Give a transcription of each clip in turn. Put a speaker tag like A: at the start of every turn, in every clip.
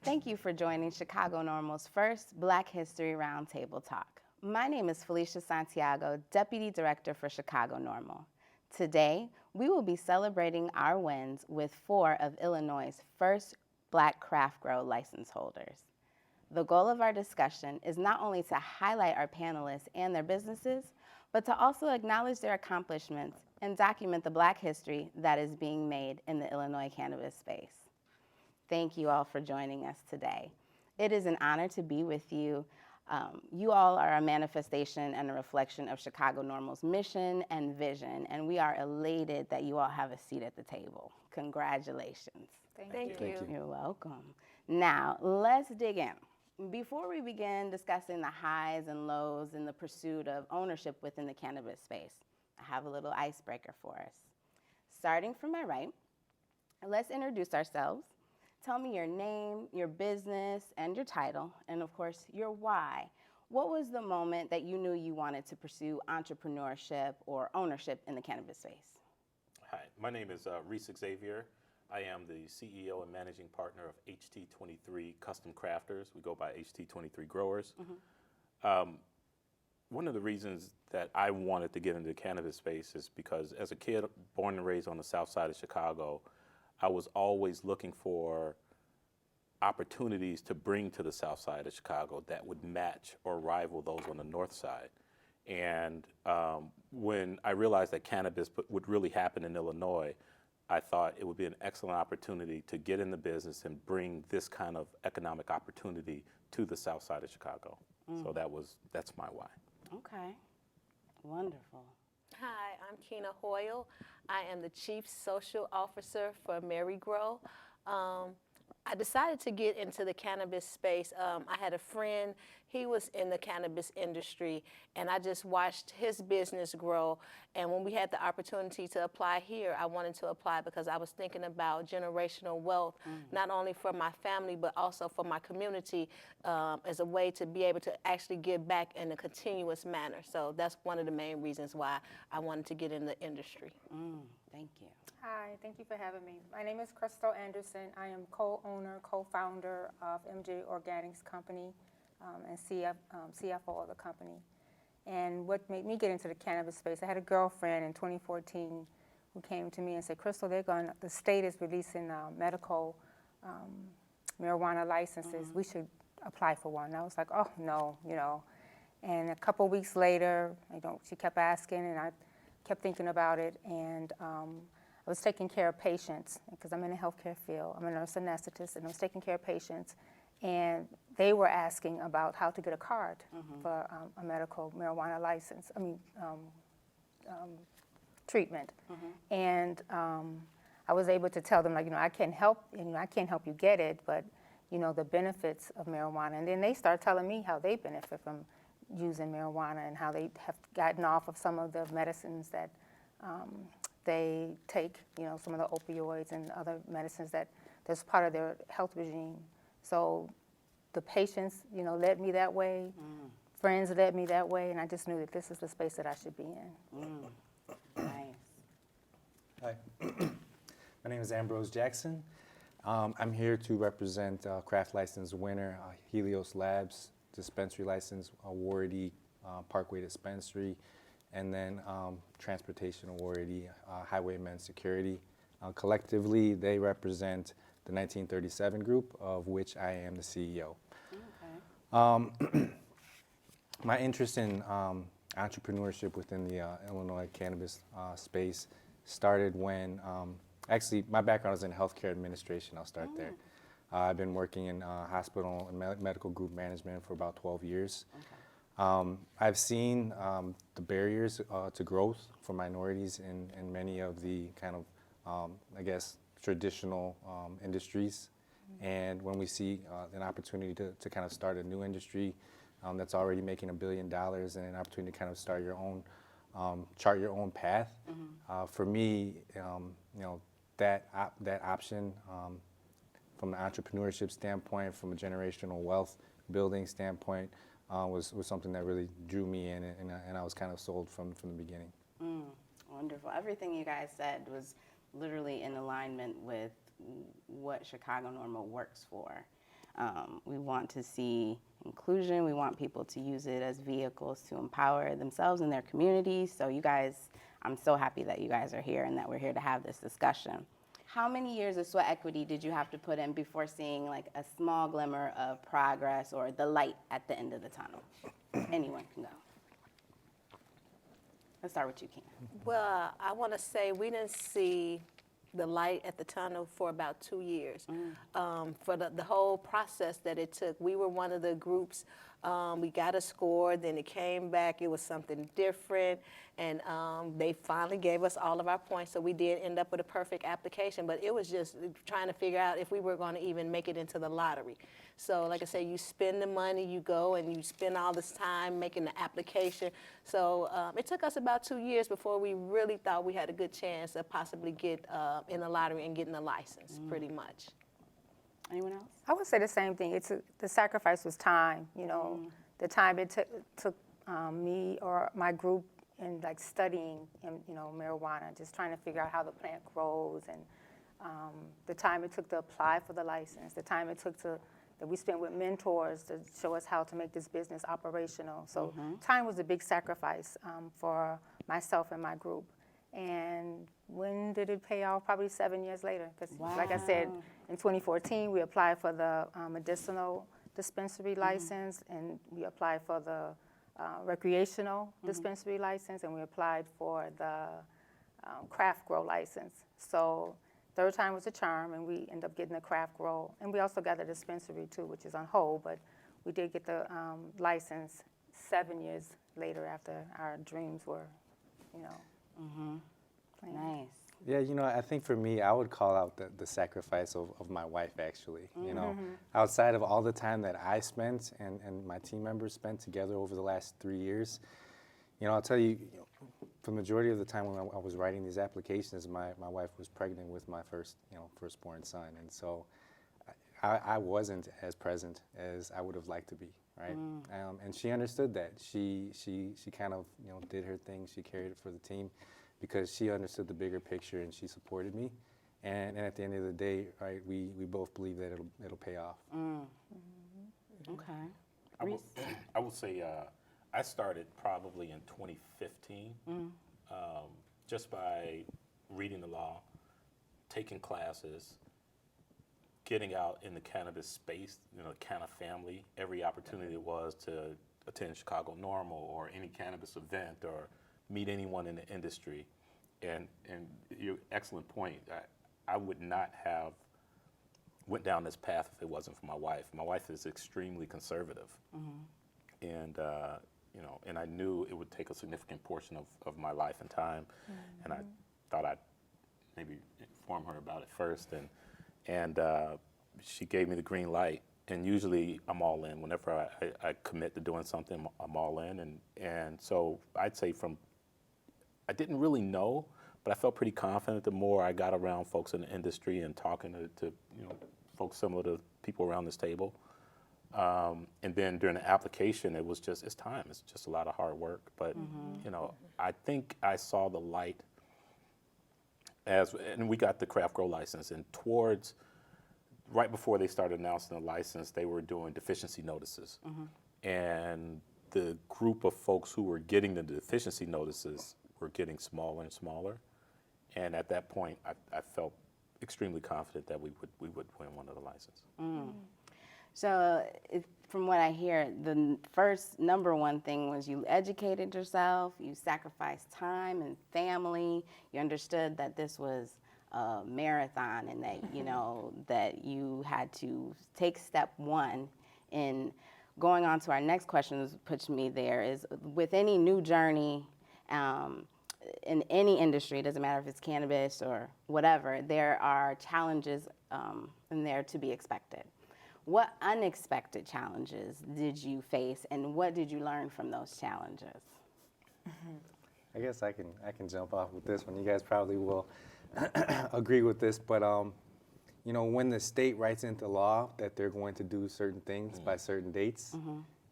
A: Thank you for joining Chicago NORML's first Black History Roundtable Talk. My name is Felicia Santiago, Deputy Director for Chicago NORML. Today, we will be celebrating our wins with 4 of Illinois' first Black craft grow license holders. The goal of our discussion is not only to highlight our panelists and their businesses, but to also acknowledge their accomplishments and document the Black history that is being made in the Illinois cannabis space. Thank you all for joining us today. It is an honor to be with you. You all are a manifestation and a reflection of Chicago NORML's mission and vision, and we are elated that you all have a seat at the table. Congratulations.
B: Thank you.
A: You're welcome. Now, let's dig in. Before we begin discussing the highs and lows in the pursuit of ownership within the cannabis space, I have a little icebreaker for us. Starting from my right, let's introduce ourselves. Tell me your name, your business, and your title, and of course, your why. What was the moment that you knew you wanted to pursue entrepreneurship or ownership in the cannabis space?
C: Hi, my name is Reese Xavier. I am the CEO and managing partner of HT23 Custom Crafters. We go by HT23 Growers. One of the reasons that I wanted to get into the cannabis space is because as a kid born and raised on the south side of Chicago, I was always looking for opportunities to bring to the south side of Chicago that would match or rival those on the north side. And when I realized that cannabis would really happen in Illinois, I thought it would be an excellent opportunity to get in the business and bring this kind of economic opportunity to the south side of Chicago. So that's my why.
A: Okay, wonderful.
B: Hi, I'm Keena Hoyle. I am the Chief Social Officer for Mary Grow. I decided to get into the cannabis space. I had a friend, he was in the cannabis industry, and I just watched his business grow. And when we had the opportunity to apply here, I wanted to apply because I was thinking about generational wealth, not only for my family, but also for my community as a way to be able to actually give back in a continuous manner. So that's one of the main reasons why I wanted to get in the industry.
A: Thank you.
D: Hi, thank you for having me. My name is Crystal Anderson. I am co-owner, co-founder of MJ Organics Company and CFO of the company. And what made me get into the cannabis space, I had a girlfriend in 2014 who came to me and said, Crystal, the state is releasing medical marijuana licenses. We should apply for one. And I was like, oh, no, And a couple weeks later, she kept asking, and I kept thinking about it, and I was taking care of patients because I'm in the healthcare field. I'm a nurse anesthetist, and I was taking care of patients, and they were asking about how to get a card for a medical marijuana license. Treatment, and I was able to tell them, I can't help you get it, but the benefits of marijuana. And then they start telling me how they benefit from using marijuana and how they have gotten off of some of the medicines that they take, some of the opioids and other medicines that's part of their health regime. So the patients, led me that way, friends led me that way, and I just knew that this is the space that I should be in.
A: Nice.
E: Hi, my name is Ambrose Jackson. I'm here to represent craft license winner, Helios Labs, dispensary license awardee, Parkway Dispensary, and then transportation awardee, Highwaymen Security. Collectively, they represent the 1937 group, of which I am the CEO.
A: Okay.
E: My interest in entrepreneurship within the Illinois cannabis space started when, actually, my background is in healthcare administration. I'll start there. I've been working in hospital and medical group management for about 12 years.
A: Okay.
E: I've seen the barriers to growth for minorities in many of the kind of, traditional industries. And when we see an opportunity to kind of start a new industry that's already making $1 billion and an opportunity to kind of start your own, chart your own path, for me, that option from an entrepreneurship standpoint, from a generational wealth building standpoint, was something that really drew me in, and I was kind of sold from the beginning.
A: Wonderful. Everything you guys said was literally in alignment with what Chicago NORML works for. We want to see inclusion. We want people to use it as vehicles to empower themselves and their communities. So you guys, I'm so happy that you guys are here and that we're here to have this discussion. How many years of sweat equity did you have to put in before seeing like a small glimmer of progress or the light at the end of the tunnel? Anyone can go. Let's start with you, Keena.
B: Well, I want to say we didn't see the light at the tunnel for about 2 years. For the whole process that it took, we were one of the groups. We got a score, then it came back, it was something different, and they finally gave us all of our points, so we did end up with a perfect application, but it was just trying to figure out if we were going to even make it into the lottery. So like I say, you spend the money, you go and you spend all this time making the application. So it took us about 2 years before we really thought we had a good chance of possibly get in the lottery and getting a license, pretty much.
A: Anyone else?
D: I would say the same thing. The sacrifice was time, you know, the time it took me or my group in like studying, you know, marijuana, just trying to figure out how the plant grows, and the time it took to apply for the license, the time it took that we spent with mentors to show us how to make this business operational. So time was a big sacrifice for myself and my group. And when did it pay off? Probably 7 years later. Because like I said, in 2014, we applied for the medicinal dispensary license, and we applied for the recreational dispensary license, and we applied for the craft grow license. So third time was a charm, and we ended up getting the craft grow. And we also got the dispensary too, which is on hold, but we did get the license 7 years later after our dreams were, you know, planned.
A: Nice.
E: Yeah, you know, I think for me, I would call out the sacrifice of my wife, actually. You know, outside of all the time that I spent and my team members spent together over the last 3 years, you know, I'll tell you, for the majority of the time when I was writing these applications, my wife was pregnant with my firstborn son. And so I wasn't as present as I would have liked to be, right? And she understood that. She kind of, you know, did her thing. She carried it for the team because she understood the bigger picture, and she supported me. And at the end of the day, right, we both believe that it'll pay off.
A: Okay.
C: I will say I started probably in 2015 just by reading the law, taking classes, getting out in the cannabis space, you know, the Canna family, every opportunity it was to attend Chicago NORML or any cannabis event or meet anyone in the industry. And your excellent point, I would not have went down this path if it wasn't for my wife. My wife is extremely conservative. And, you know, and I knew it would take a significant portion of my life and time. And I thought I'd maybe inform her about it first. And she gave me the green light. And usually I'm all in. Whenever I commit to doing something, I'm all in. And so I'd say I didn't really know, but I felt pretty confident the more I got around folks in the industry and talking to you know, folks similar to people around this table. And then during the application, it's time. It's just a lot of hard work. But, you know, I think I saw the light and we got the craft grow license, and right before they started announcing the license, they were doing deficiency notices. And the group of folks who were getting the deficiency notices were getting smaller and smaller. And at that point, I felt extremely confident that we would win one of the licenses.
A: So from what I hear, the first number one thing was you educated yourself, you sacrificed time and family, you understood that this was a marathon and that, you know, that you had to take step one. In going on to our next question, which puts me there, is with any new journey, in any industry, it doesn't matter if it's cannabis or whatever, there are challenges in there to be expected. What unexpected challenges did you face, and what did you learn from those challenges?
E: I guess I can jump off with this one. You guys probably will agree with this, but you know, when the state writes into law that they're going to do certain things by certain dates,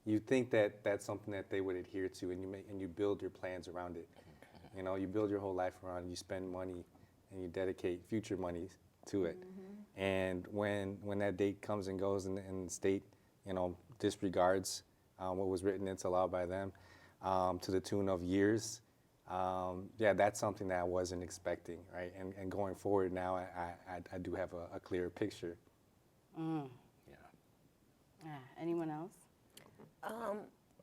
E: you think that that's something that they would adhere to, and you build your plans around it. You know, you build your whole life around it. You spend money, and you dedicate future money to it. And when that date comes and goes and the state, disregards what was written into law by them to the tune of years, that's something that I wasn't expecting, right? And going forward now, I do have a clearer picture.
A: Yeah. Anyone else?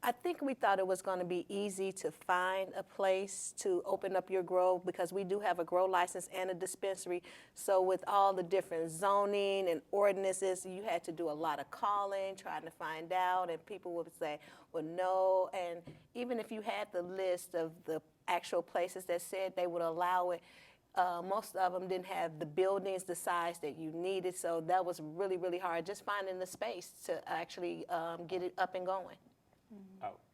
B: I think we thought it was going to be easy to find a place to open up your grow because we do have a grow license and a dispensary. So with all the different zoning and ordinances, you had to do a lot of calling, trying to find out, and people would say, well, no. And even if you had the list of the actual places that said they would allow it, most of them didn't have the buildings the size that you needed. So that was really, really hard, just finding the space to actually get it up and going.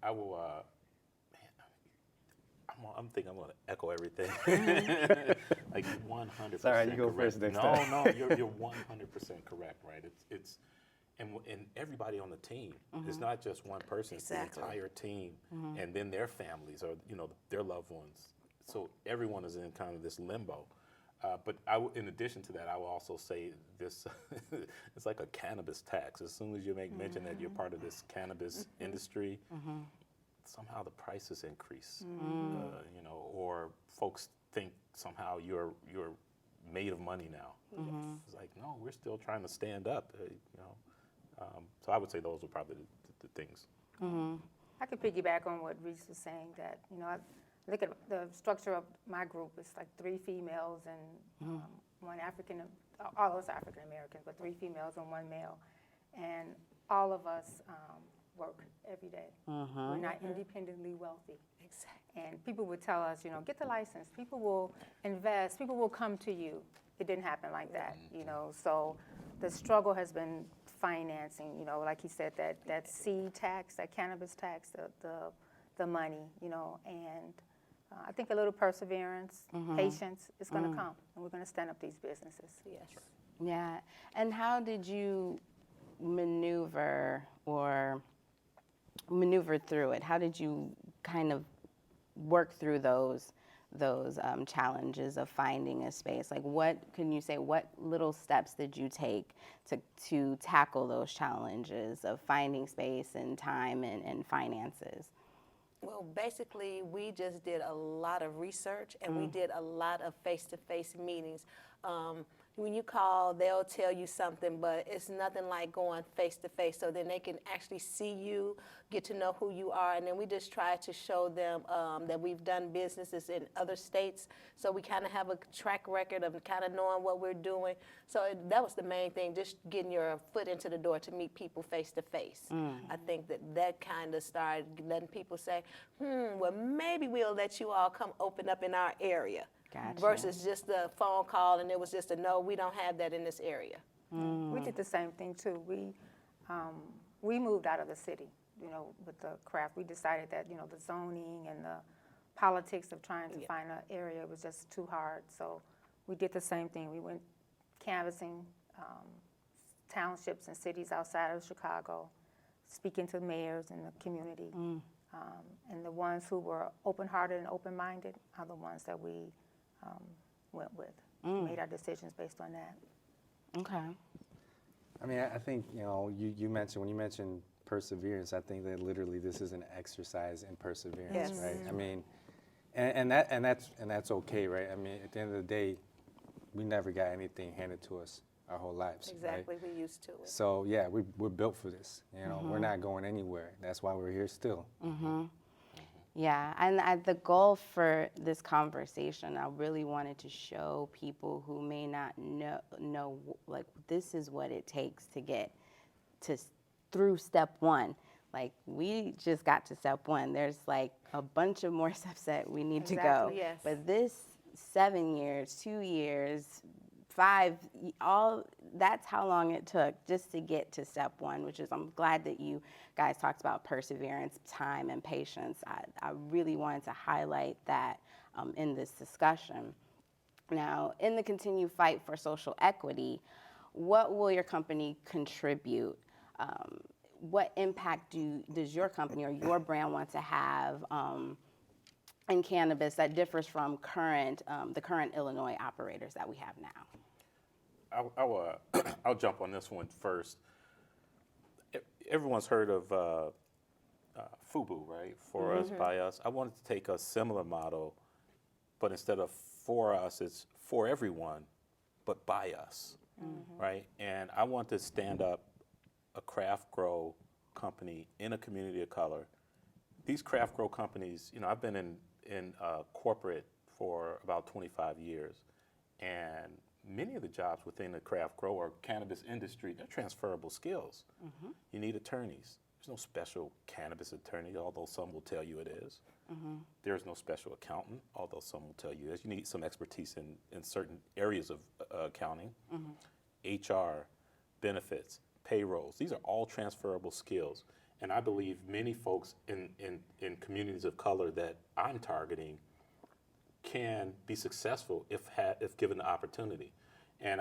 C: I will, I'm thinking I'm going to echo everything. Like 100%.
E: It's all right, you go
C: correct.
E: first next
C: no,
E: time.
C: No, you're 100% correct, right? And everybody on the team. It's not just one person,
B: Exactly.
C: it's the entire team, and then their families or, their loved ones. So everyone is in kind of this limbo. But in addition to that, I will also say this, it's like a cannabis tax. As soon as you make mention that you're part of this cannabis industry, somehow the prices increase, or folks think somehow you're made of money now. It's like, no, we're still trying to stand up, So I would say those are probably the things.
D: I could piggyback on what Reese was saying, that, I look at the structure of my group. It's like 3 females and one African, all of us African Americans, but 3 females and 1 male. And all of us work every day. We're not independently wealthy.
B: Exactly.
D: And people would tell us, get the license. People will invest. People will come to you. It didn't happen like that, So the struggle has been financing, like he said, that seed tax, that cannabis tax, the money, and I think a little perseverance, patience is going to come, and we're going to stand up these businesses.
B: Yes.
A: Yeah. And how did you maneuver through it? How did you kind of work through those challenges of finding a space? Like, what little steps did you take to tackle those challenges of finding space and time and finances?
B: Well, basically, we just did a lot of research, and we did a lot of face-to-face meetings. When you call, they'll tell you something, but it's nothing like going face-to-face, so then they can actually see you, get to know who you are, and then we just try to show them that we've done businesses in other states, so we kind of have a track record of kind of knowing what we're doing. So that was the main thing, just getting your foot into the door to meet people face-to-face. I think that kind of started letting people say, well, maybe we'll let you all come open up in our area.
A: Gotcha.
B: Versus just a phone call and it was just a no, we don't have that in this area.
D: We did the same thing too. We moved out of the city, with the craft. We decided that, the zoning and the politics of trying to find an area was just too hard. So we did the same thing. We went canvassing townships and cities outside of Chicago, speaking to mayors in the community. And the ones who were open-hearted and open-minded are the ones that we went with, made our decisions based on that.
A: Okay.
E: I mean, I think, you mentioned, when you mentioned perseverance, I think that literally this is an exercise in perseverance,
B: Yes.
E: right? I mean, and that's okay, right? I mean, at the end of the day, we never got anything handed to us our whole lives.
B: Exactly,
E: right?
B: we used to it.
E: So yeah, we're built for this. We're not going anywhere. That's why we're here still.
A: Yeah, and the goal for this conversation, I really wanted to show people who may not know, like, this is what it takes to get through step 1. Like, we just got to step 1. There's like a bunch of more steps that we need to go.
B: Exactly, yes.
A: But this 7 years, 2 years, 5, that's how long it took just to get to step 1, which is, I'm glad that you guys talked about perseverance, time, and patience. I really wanted to highlight that in this discussion. Now, in the continued fight for social equity, what will your company contribute? What impact does your company or your brand want to have in cannabis that differs from the current Illinois operators that we have now?
C: I'll jump on this one first. Everyone's heard of FUBU, right? For us, by us. I wanted to take a similar model, but instead of for us, it's for everyone, but by us, right? And I want to stand up a craft grow company in a community of color. These craft grow companies, you know, I've been in corporate for about 25 years, and many of the jobs within the craft grow or cannabis industry, they're transferable skills. You need attorneys. There's no special cannabis attorney, although some will tell you it is. There's no special accountant, although some will tell you it is. You need some expertise in certain areas of accounting. HR, benefits, payrolls, these are all transferable skills. And I believe many folks in communities of color that I'm targeting can be successful if given the opportunity. And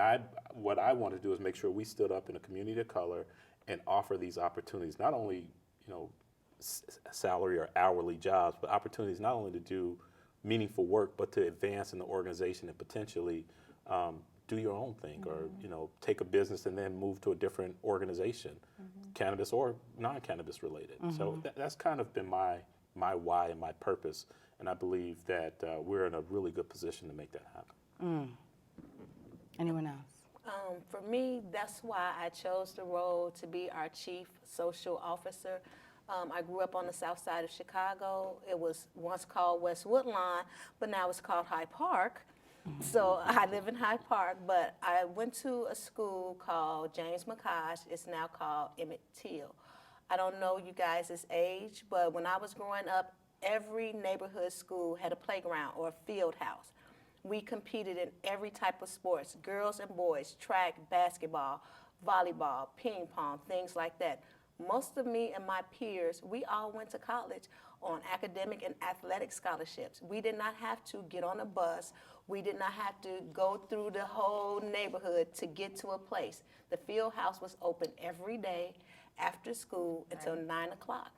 C: what I want to do is make sure we stood up in a community of color and offer these opportunities, not only, you know, salary or hourly jobs, but opportunities not only to do meaningful work, but to advance in the organization and potentially do your own thing, or, you know, take a business and then move to a different organization, cannabis or non-cannabis related. So that's kind of been my why and my purpose. And I believe that we're in a really good position to make that happen.
A: Anyone else?
B: For me, that's why I chose the role to be our chief social officer. I grew up on the south side of Chicago. It was once called West Woodlawn, but now it's called Hyde Park. So I live in Hyde Park, but I went to a school called James McCosh. It's now called Emmett Till. I don't know you guys' age, but when I was growing up, every neighborhood school had a playground or a field house. We competed in every type of sports, girls and boys, track, basketball, volleyball, ping pong, things like that. Most of me and my peers, we all went to college on academic and athletic scholarships. We did not have to get on a bus. We did not have to go through the whole neighborhood to get to a place. The field house was open every day after school until 9 o'clock.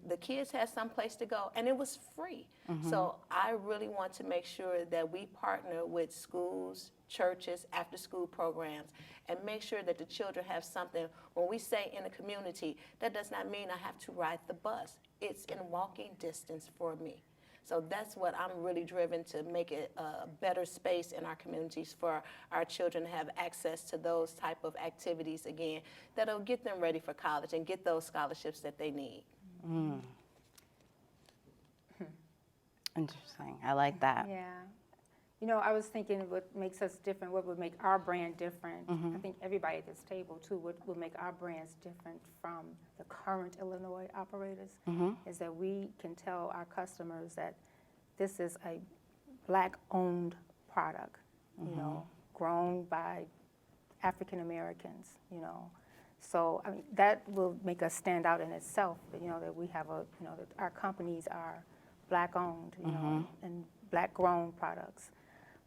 B: The kids had some place to go, and it was free. So I really want to make sure that we partner with schools, churches, after-school programs, and make sure that the children have something. When we say in a community, that does not mean I have to ride the bus. It's in walking distance for me. So that's what I'm really driven to make it a better space in our communities for our children to have access to those type of activities, again, that'll get them ready for college and get those scholarships that they need.
A: Interesting. I like that.
D: Yeah. You know, I was thinking what makes us different, what would make our brand different. I think everybody at this table, too, what would make our brands different from the current Illinois operators is that we can tell our customers that this is a Black-owned product, you know, grown by African Americans, you know. So, I mean, that will make us stand out in itself, you know, that we have you know, that our companies are Black-owned, you know, and Black-grown products.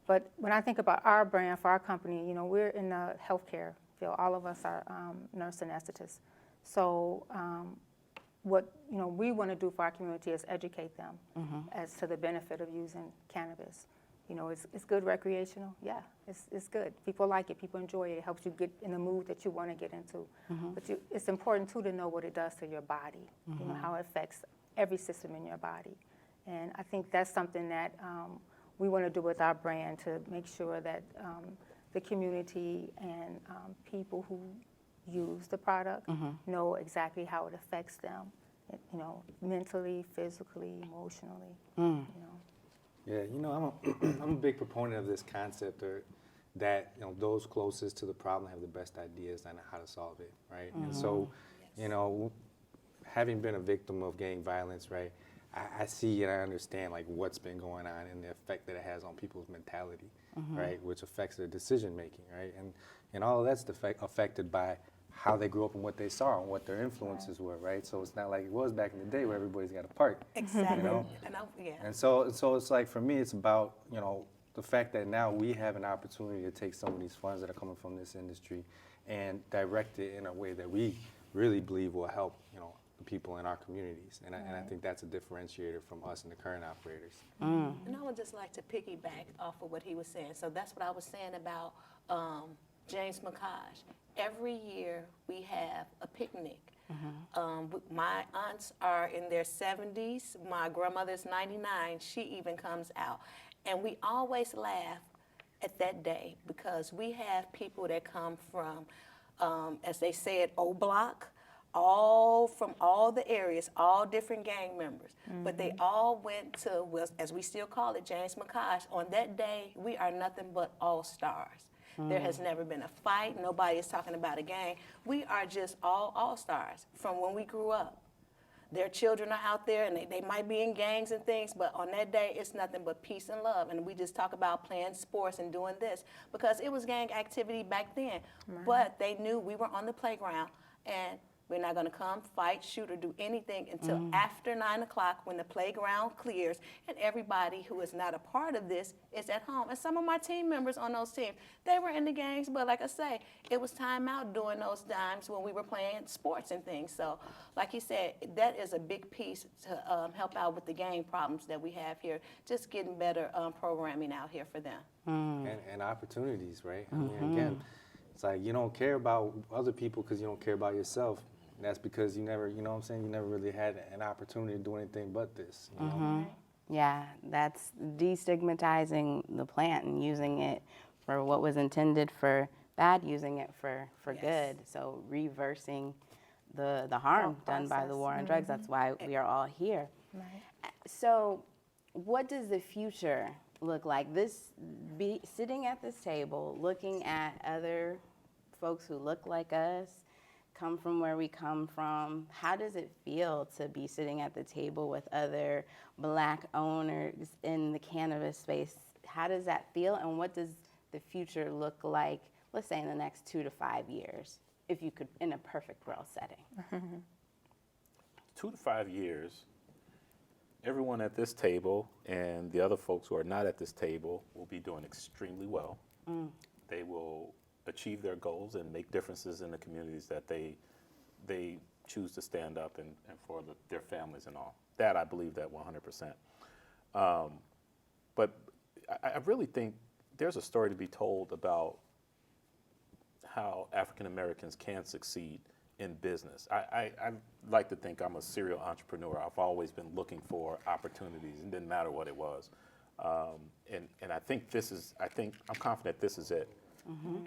D: But when I think about our brand for our company, you know, we're in the healthcare field. All of us are nurse anesthetists. So what, you know, we want to do for our community is educate them as to the benefit of using cannabis. You know, it's good recreational. Yeah, it's good. People like it. People enjoy it. It helps you get in the mood that you want to get into. But it's important, too, to know what it does to your body, you know, how it affects every system in your body. And I think that's something that we want to do with our brand, to make sure that the community and people who use the product know exactly how it affects them, you know, mentally, physically, emotionally, you know.
E: Yeah, you know, I'm a big proponent of this concept that, you know, those closest to the problem have the best ideas on how to solve it, right? And so, you know, having been a victim of gang violence, right, I see and I understand, like, what's been going on and the effect that it has on people's mentality, right, which affects their decision making, right? And all of that's affected by how they grew up and what they saw and what their influences were, right? So it's not like it was back in the day where everybody's got a part.
B: Exactly.
E: You know?
B: Yeah.
E: And so it's like, for me, it's about, you know, the fact that now we have an opportunity to take some of these funds that are coming from this industry and direct it in a way that we really believe will help, you know, the people in our communities. And I think that's a differentiator from us and the current operators.
B: And I would just like to piggyback off of what he was saying. So that's what I was saying about James McCosh. Every year we have a picnic. My aunts are in their 70s. My grandmother's 99. She even comes out. And we always laugh at that day because we have people that come from, as they say at O Block, all from all the areas, all different gang members. But they all went to, well, as we still call it, James McCosh. On that day, we are nothing but all-stars. There has never been a fight. Nobody is talking about a gang. We are just all all-stars from when we grew up. Their children are out there, and they might be in gangs and things, but on that day, it's nothing but peace and love. And we just talk about playing sports and doing this because it was gang activity back then. But they knew we were on the playground, and we're not going to come, fight, shoot, or do anything until after 9 o'clock when the playground clears and everybody who is not a part of this is at home. And some of my team members on those teams, they were in the gangs, but like I say, it was time out during those times when we were playing sports and things. So like you said, that is a big piece to help out with the gang problems that we have here, just getting better programming out here for them.
E: And opportunities, right? I mean, again, it's like you don't care about other people because you don't care about yourself. That's because you never, you know what I'm saying, you never really had an opportunity to do anything but this. You know?
A: Yeah, that's destigmatizing the plant and using it for what was intended for bad, using it for good. So reversing the harm done by the war on drugs. That's why we are all here. So what does the future look like? Sitting at this table, looking at other folks who look like us, come from where we come from, how does it feel to be sitting at the table with other Black owners in the cannabis space? How does that feel, and what does the future look like, let's say in the next 2 to 5 years, if you could, in a perfect world setting?
C: 2 to 5 years, everyone at this table and the other folks who are not at this table will be doing extremely well. They will achieve their goals and make differences in the communities that they choose to stand up and for their families and all. That, I believe that 100%. But I really think there's a story to be told about how African Americans can succeed in business. I like to think I'm a serial entrepreneur. I've always been looking for opportunities. It didn't matter what it was. And I think I'm confident this is it.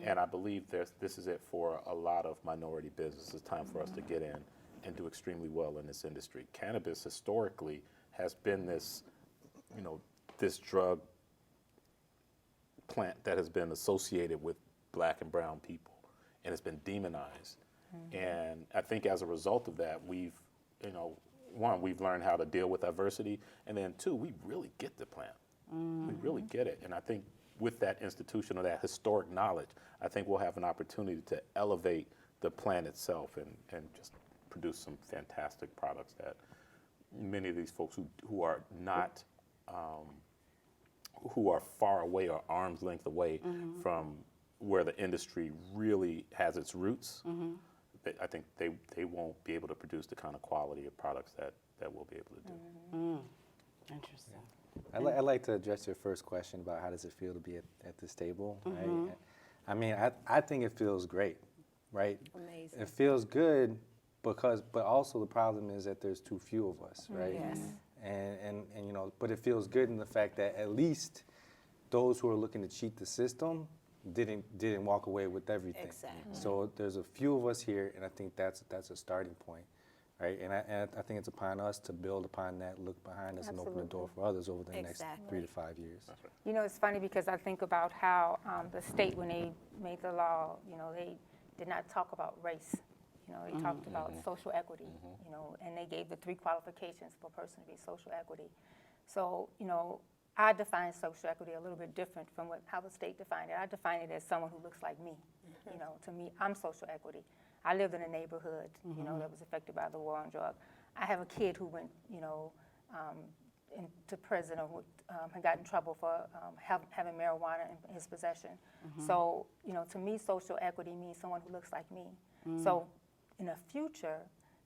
C: And I believe this is it for a lot of minority businesses. It's time for us to get in and do extremely well in this industry. Cannabis historically has been this, this drug plant that has been associated with Black and brown people, and it's been demonized. And I think as a result of that, we've learned how to deal with adversity, and then two, we really get the plant. We really get it. And I think with that institution or that historic knowledge, I think we'll have an opportunity to elevate the plant itself and just produce some fantastic products that many of these folks who are not, who are far away or arm's length away from where the industry really has its roots, I think they won't be able to produce the kind of quality of products that we'll be able to do.
A: Interesting.
E: I'd like to address your first question about how does it feel to be at this table, right? I mean, I think it feels great, right?
B: Amazing.
E: It feels good but also the problem is that there's too few of us, right?
B: Yes.
E: And but it feels good in the fact that at least those who are looking to cheat the system didn't walk away with everything.
B: Exactly.
E: So there's a few of us here, and I think that's a starting point. Right, and I think it's upon us to build upon that, look behind us, and open the door for others over the next 3 to 5 years.
D: You know, it's funny because I think about how the state, when they made the law, they did not talk about race. They talked about social equity, and they gave the 3 qualifications for a person to be social equity. So, I define social equity a little bit different from how the state defined it. I define it as someone who looks like me. To me, I'm social equity. I lived in a neighborhood, that was affected by the war on drugs. I have a kid who went, into prison or had got in trouble for having marijuana in his possession. So, to me, social equity means someone who looks like me. So, in the future,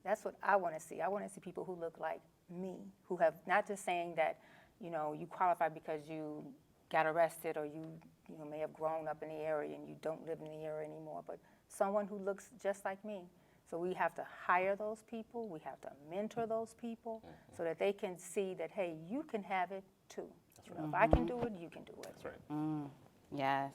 D: that's what I want to see. I want to see people who look like me, who have not just saying that, you qualify because you got arrested or you may have grown up in the area and you don't live in the area anymore, but someone who looks just like me. So we have to hire those people, we have to mentor those people so that they can see that, hey, you can have it too. If I can do it, you can do it.
C: That's right.
A: Yes.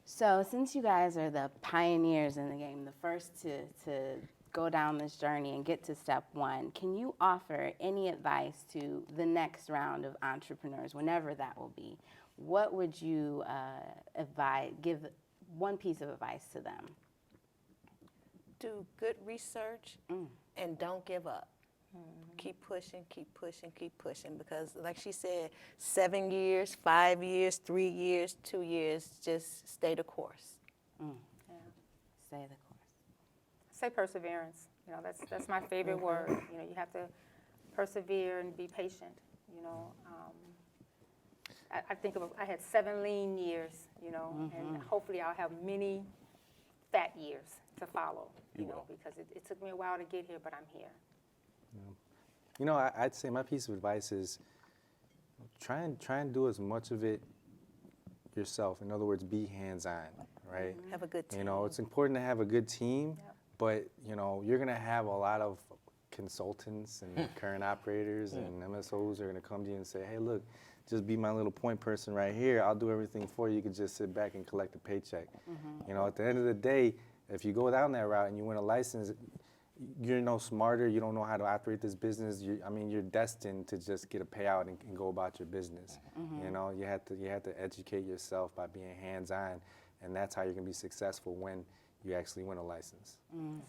A: So since you guys are the pioneers in the game, the first to go down this journey and get to step one, can you offer any advice to the next round of entrepreneurs, whenever that will be? What would you give one piece of advice to them?
B: Do good research and don't give up. Keep pushing, keep pushing, keep pushing, because like she said, 7 years, 5 years, 3 years, 2 years, just stay the course.
D: Yeah.
A: Stay the course.
D: Say perseverance. That's my favorite word. You have to persevere and be patient. I think I had 7 lean years, and hopefully I'll have many fat years to follow, because it took me a while to get here, but I'm here.
E: I'd say my piece of advice is try and do as much of it yourself. In other words, be hands-on, right?
B: Have a good team.
E: It's important to have a good team, but you're gonna have a lot of consultants and current operators and MSOs are gonna come to you and say, hey, look, just be my little point person right here. I'll do everything for you. You can just sit back and collect a paycheck. At the end of the day, if you go down that route and you win a license, you're no smarter, you don't know how to operate this business. You're destined to just get a payout and go about your business. You have to educate yourself by being hands-on, and that's how you're gonna be successful when you actually win a license.
C: I'm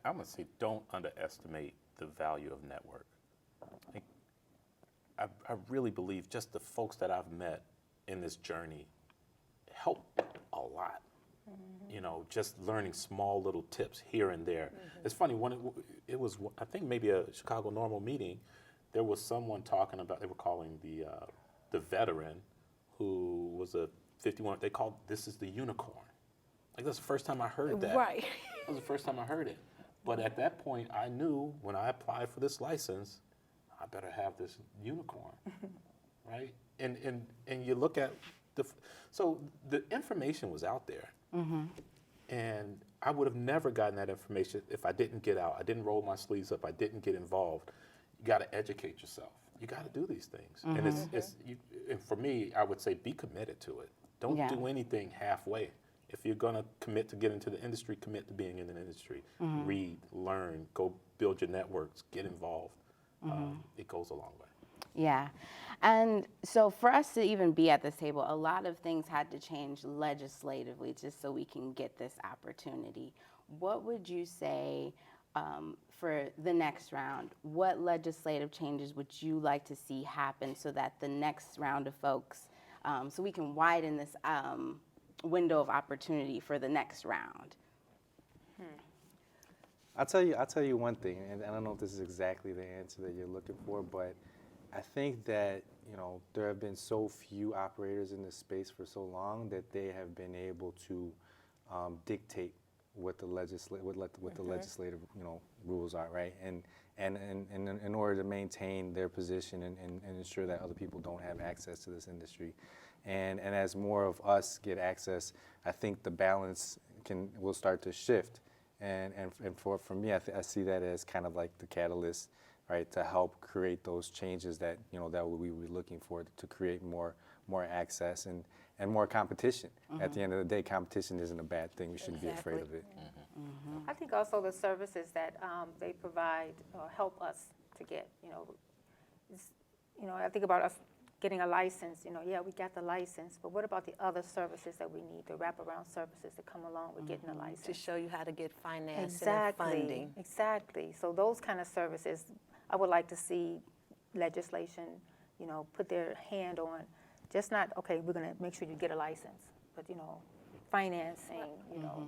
C: gonna say, don't underestimate the value of network. I really believe just the folks that I've met in this journey help a lot. Just learning small little tips here and there. It's funny, when it was, I think maybe a Chicago NORML meeting, there was someone talking about, they were calling the veteran who was a 51, they called, this is the unicorn. Like, that's the first time I heard that.
B: Right.
C: That was the first time I heard it. But at that point, I knew when I applied for this license, I better have this unicorn, right? And you look at so the information was out there. And I would have never gotten that information if I didn't get out. I didn't roll my sleeves up. I didn't get involved. You got to educate yourself. You got to do these things. And and for me, I would say be committed to it. Don't do anything halfway. If you're going to commit to get into the industry, commit to being in the industry. Read, learn, go build your networks, get involved. It goes a long way.
A: Yeah. And so for us to even be at this table, a lot of things had to change legislatively just so we can get this opportunity. What would you say for the next round? What legislative changes would you like to see happen so that the next round of folks, so we can widen this window of opportunity for the next round?
E: I'll tell you one thing, and I don't know if this is exactly the answer that you're looking for, but I think that there have been so few operators in this space for so long that they have been able to dictate what the legislative rules are, right? And in order to maintain their position and ensure that other people don't have access to this industry, and as more of us get access, I think the balance will start to shift. And for me, I see that as kind of like the catalyst, right, to help create those changes that that we were looking for, to create more access and more competition. At the end of the day, competition isn't a bad thing. We shouldn't be afraid of it.
D: I think also the services that they provide help us to get. I think about us getting a license. We got the license, but what about the other services that we need, the wraparound services that come along with getting a license?
B: To show you how to get financing and funding.
D: Exactly. So those kind of services, I would like to see legislation, put their hand on. Just not, okay, we're going to make sure you get a license, but, financing,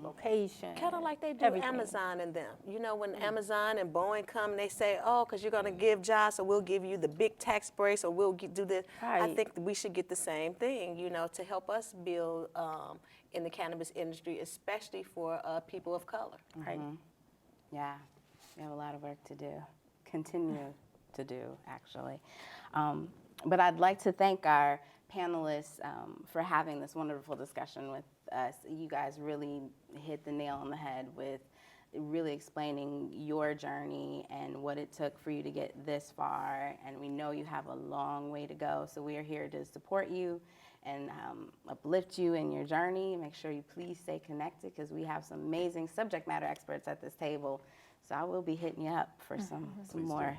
D: location.
B: Kind of like they do
D: everything.
B: Amazon and them. When Amazon and Boeing come and they say, oh, because you're going to give jobs, so we'll give you the big tax breaks, or we'll do this.
D: Right.
B: I think we should get the same thing, to help us build in the cannabis industry, especially for people of color.
D: Right.
A: Yeah, we have a lot of work to do, continue to do, actually. But I'd like to thank our panelists for having this wonderful discussion with us. You guys really hit the nail on the head with really explaining your journey and what it took for you to get this far. And we know you have a long way to go, so we are here to support you and uplift you in your journey. Make sure you please stay connected because we have some amazing subject matter experts at this table. So I will be hitting you up for some more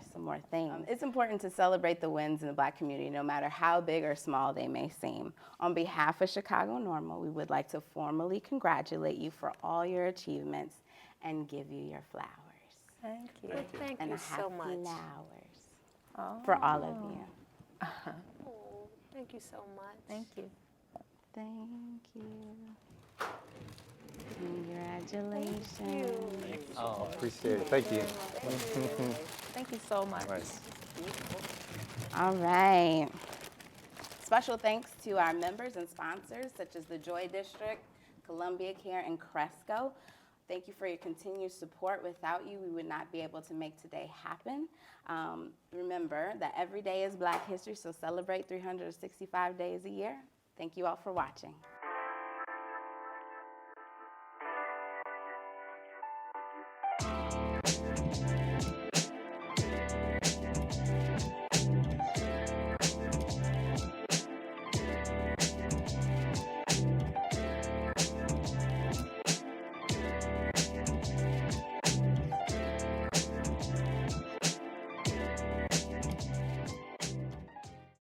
A: things. It's important to celebrate the wins in the Black community, no matter how big or small they may seem. On behalf of Chicago NORML, we would like to formally congratulate you for all your achievements and give you your flowers.
D: Thank you.
B: Well, thank
A: And
B: you
A: a
B: so
A: happy
B: much.
A: flowers for all of you.
B: Oh, thank you so much.
D: Thank you.
A: Thank you. Congratulations.
E: Oh, appreciate it. Thank you.
D: Thank you so much.
E: Nice.
A: All right. Special thanks to our members and sponsors such as the Joy District, Columbia Care, and Cresco. Thank you for your continued support. Without you, we would not be able to make today happen. Remember that every day is Black History, so celebrate 365 days a year. Thank you all for watching.